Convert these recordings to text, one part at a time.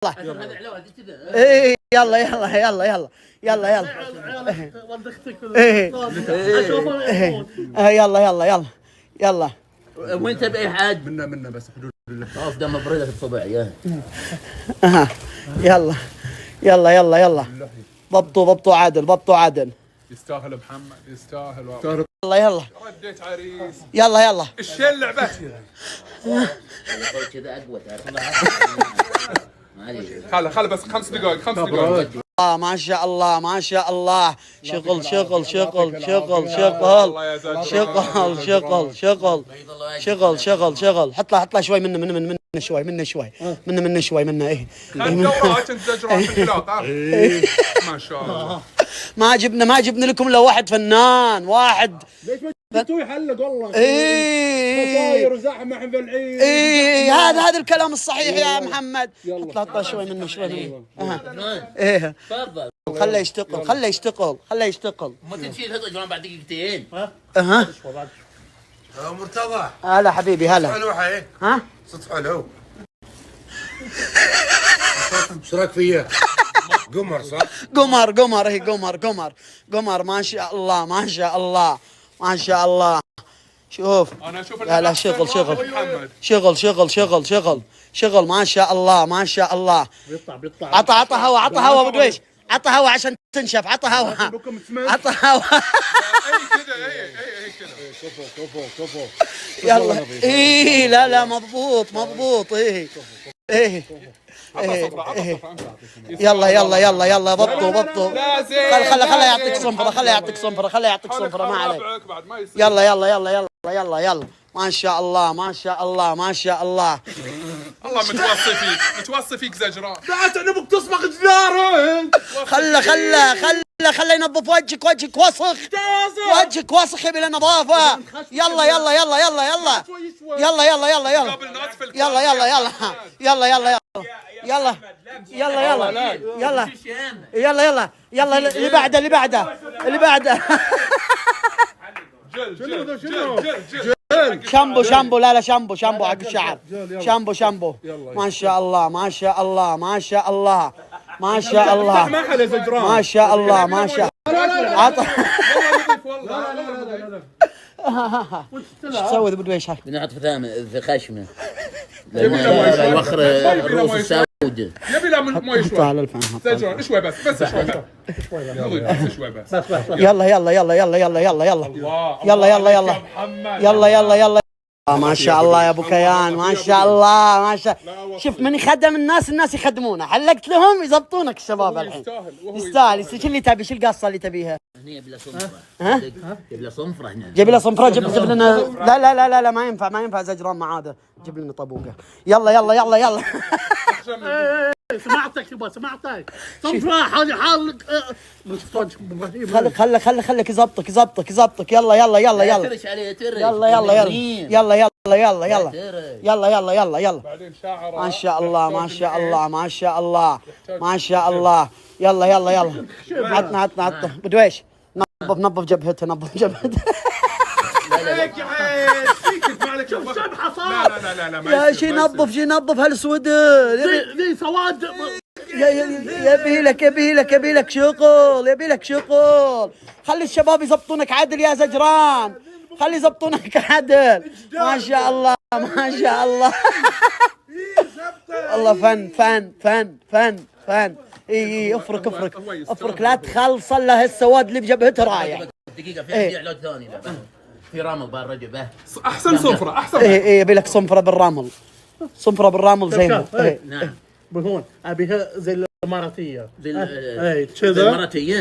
ايه يلا يلا يلا يلا يلا يلا يلا يلا يلا يلا. وين تبي اي حاج؟ منا بس حدود الله. خلاص دم بريدك الصبع يا يلا يلا يلا يلا. ضبطوا عادل، ضبطوا عادل. يستاهل محمد، يستاهل. يلا يلا رديت عريس. يلا يلا. ايش اللعبة؟ كذا اقوى خلا بس 5 دقائق 5 دقائق. ما شاء الله ما شاء الله. شغل شغل شغل شغل شغل شغل شغل شغل شغل شغل. حط له شوي منه شوي شوي منه ايه. كنت زجران في الحلاقة. ما شاء الله. ما جبنا لكم الا واحد فنان واحد. ليش ما جبتوه يحلق والله؟ مصاير وزحمه في العيد. هذا الكلام الصحيح يا محمد. حط له شوي منه ايه. تفضل خله يشتغل. ما تنشيل هذا جرام بعد دقيقتين. مرتضى هلا حبيبي هلا. حلو حي. ها صوت حلو. ايش رايك فيه؟ قمر صح؟ قمر هي قمر ما شاء الله ما شاء الله. شوف انا اشوف لا شغل ما شاء الله. بيطلع عطى هوا ابو دويش. عطى هوا عشان تنشف. عطى هوا. اي كذا كفو. يلا ايه لا مضبوط ايه. يلا ضبطوا. خله يعطيك صنفره ما عليك. يلا ما شاء الله. الله متوصي فيك زجران. لا نبغى تصبغ جدارك. خله ينظف وجهك وسخ يبي له نظافه. يلا اللي بعده جل شامبو لا شامبو حق الشعر. شامبو ما شاء الله ما شاء الله. ما شاء عطى. ايش تسوي ابو دويش؟ بنحط في خشمه يوخر الروس السود. يبي لا من مويه شوي. زجران شوي بس شوي بس. يلا ما شاء الله يا ابو كيان ما شاء الله. شوف من يخدم الناس يخدمونه. حلقت لهم يضبطونك الشباب الحين. يستاهل. شو اللي تبي؟ شو القصه اللي تبيها؟ هنا يبي له صنفره. يبي له صنفره هنا. جيب له صنفره. جيب لنا. لا ما ينفع زجران معاده. جيب لنا طبوقه. يلا سمعتك صنفره حالك. خلك يزبطك. يلا ترش عليه ترش. يلا بعدين شاعر. ما شاء الله. يلا عطنا بدويش. نظف جبهته. لا يا شي نظف هالسود. ذي سواد. يبي لك شغل. خلي الشباب يزبطونك عدل يا زجران. خلي يزبطونك عدل. ما شاء الله الله. فن. اي افرك لا تخلص له السواد اللي بجبهته رايح. دقيقه في عندي اعلان ثاني في رامل بالرجل احسن صنفره احسن. اي يبي لك صنفره بالرامل زي ما. نعم هون ابيها زي الاماراتيه. زي كذا الاماراتيه.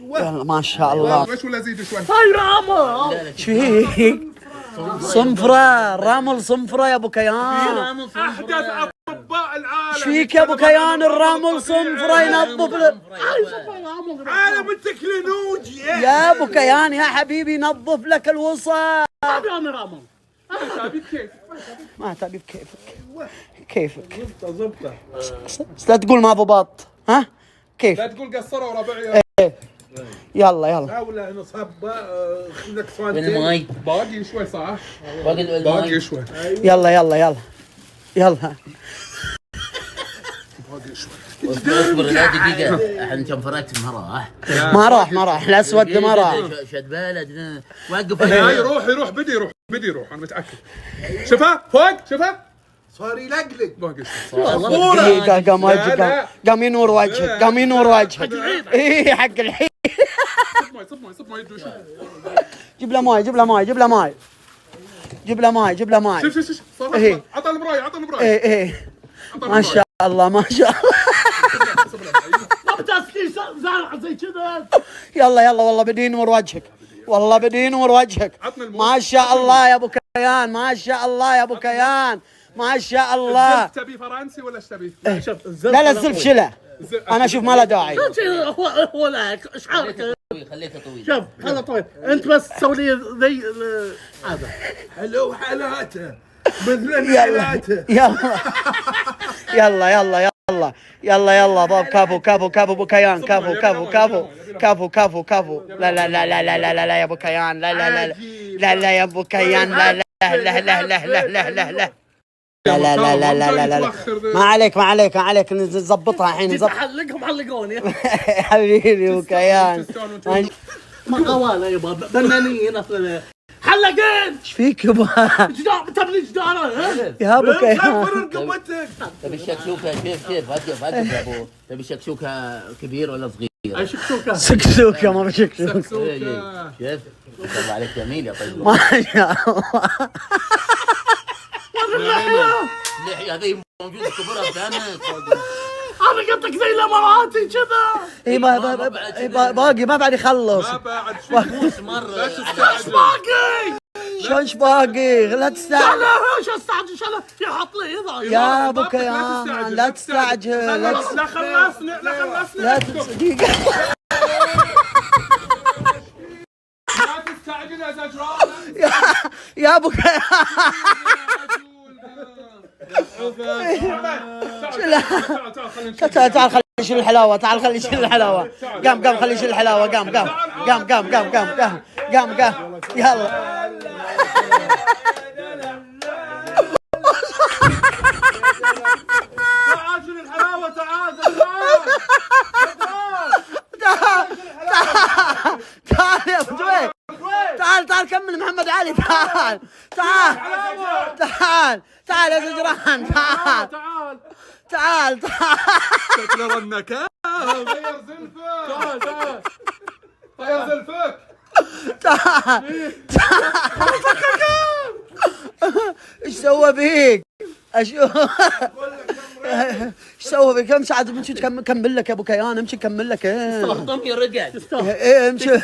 يلا ما شاء الله. ايش ولا زيد شوي. هاي رامل. شو هيك؟ صنفره رامل صنفره يا ابو كيان. احدث اطباء العالم. شو فيك يا ابو كيان؟ الرامل صنفره ينظف. عالم التكنولوجيا يا ابو كيان يا حبيبي ينظف لك الوسط. انا رامل. ما تبي بكيفك. لا تقول ما ضبط. ها كيف؟ لا تقول قصروا ربعي. يلا يلا لا ولا نصب خليك وين الماي؟ باقي شوي صح؟ باقي باقي الماي. شوي يلا يلا يلا يلا. باقي شوي. اصبر لا دقيقة، احنا كم فرقت ما راح الاسود ما راح. شد بلد وقف. لا يروح بدي يروح انا متاكد. شوفها فوق شوفها صار يلقلق. باقي شوي. دقيقة قام لا، وجهك لا. قام ينور وجهك قام ينور وجهك. اي حق الحين. صب ماي يدوش. جيب له ماي جيب له ماي جيب له ماي جيب له ماي جيب له ماي. شوف صار إيه. عطى المرايه ايه ما شاء الله ما شاء الله. ما بتسقي زرع زي كذا. يلا والله بدي ينور وجهك والله بدي ينور وجهك. عطنا الماي. ما شاء الله يا ابو كيان ما شاء الله يا ابو كيان ما شاء الله. تبي فرنسي ولا ايش تبي؟ شوف الزرع. لا الزلف شله انا اشوف ما له داعي. هو لك ايش حالك؟ خليته طويل. شوف هذا طويل، انت بس تسوي لي زي هذا. حلو حالاته مثل يلا حالاته. يلا باب كفو ابو كيان كفو. لا يا ابو كيان لا يا ابو كيان لا ما عليك نظبطها الحين حلقهم حلقوني. حبيبي ابو كيان. ما قواله يبا بنانين اصلا. حلقين. ايش فيك يبا تبني جدارة يا ابو كيان؟ رقبتك. تبي الشكشوكة كيف وقف يا ابو. تبي الشكشوكة كبير ولا صغير؟ اي شكشوكة. سكسوكه ما بشكسوكه. شوف ما شاء الله عليك جميل يا طيب. ما شاء الله. اللحية هذه موجودة كبرها ثاني. انا قلتك زي الاماراتي كذا. اي باقي ما بعد يخلص. ما بعد شوي. مرة لا تستعجل. باقي. شلونش باقي لا تستعجل شو استعجل شو يحط لي اضاءة. يا ابو كيان لا تستعجل لا خلصنا لا دقيقة. لا تستعجل يا زجران. يا ابو كيان تعال خلي يشيل الحلاوة خلي يشيل الحلاوة. قام خلي يشيل الحلاوة قام يلا. تعال الحلاوة تعال تعال يا ابو جويد تعال كمل محمد علي تعال يا زجران تعال شكله رنك. غير زلفك. طير زلفك. ايش سوى بيك؟ ايش سوى بك؟ امشي عاد امشي كمل لك يا ابو كيان امشي كمل لك. ضمي رقد. امشي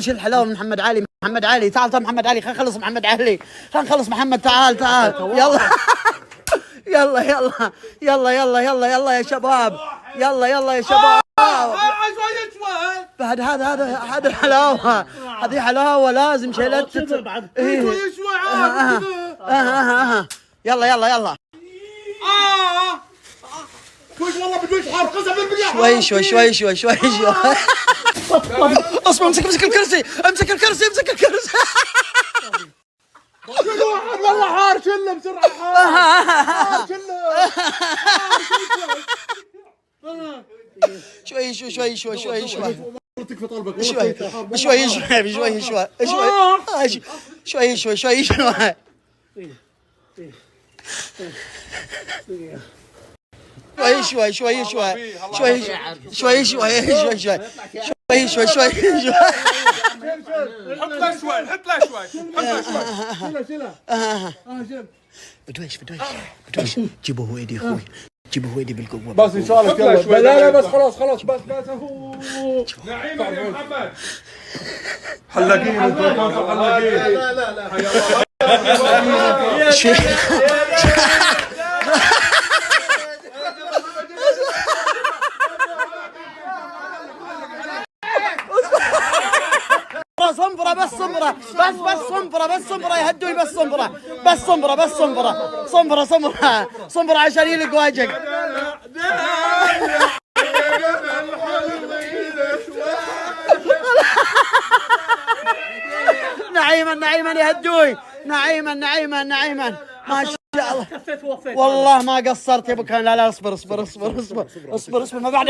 شيل الحلاوه من محمد علي تعال محمد علي خلينا نخلص محمد علي خلينا نخلص محمد تعال يلا يا شباب يلا يا شباب. بعد هذا الحلاوه هذه حلاوه لازم شيلت. يلا وش والله بدوش حار قسم بالله. شوي اصبر امسك الكرسي والله حار شله بسرعه حار شوي حط له شوي. بدويش جيبوه ايدي اخوي جيبوه ايدي بالقوه. بس ان شاء الله. لا بس خلاص بس نعيمة يا محمد. حلاقين حلاقين. لا بس صنبرة يهدوي بس صنبرة عشان يلقوا وجهك. نعيما يا هدوي، نعيما ما شاء الله. كفيت ووفيت. والله ما قصرت يا ابو كان. لا اصبر ما بعد